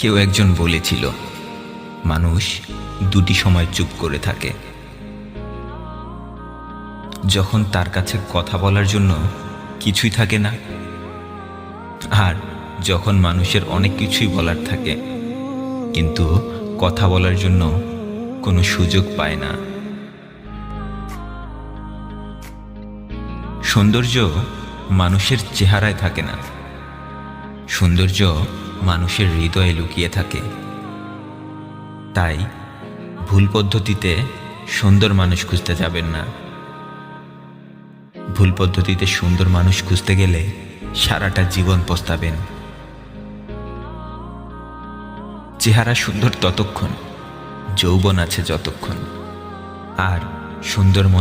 কেউ একজন বলেছিল, মানুষ দুটি সময় চুপ করে থাকে, যখন তার কাছে কথা বলার জন্য কিছুই থাকে না, আর যখন মানুষের অনেক কিছুই বলার থাকে কিন্তু কথা বলার জন্য কোনো সুযোগ পায় না। সৌন্দর্য মানুষের চেহারায় থাকে না, সৌন্দর্য মানুষের হৃদয়ে লুকিয়ে থাকে। তাই ভুল পদ্ধতিতে সুন্দর মানুষ খুঁজতে যাবেন না। ভুল পদ্ধতিতে সুন্দর মানুষ খুঁজতে গেলে সারাটা জীবন পস্তাবেন। চেহারা সুন্দর ততক্ষণ, যৌবন আছে যতক্ষণ, আর সুন্দর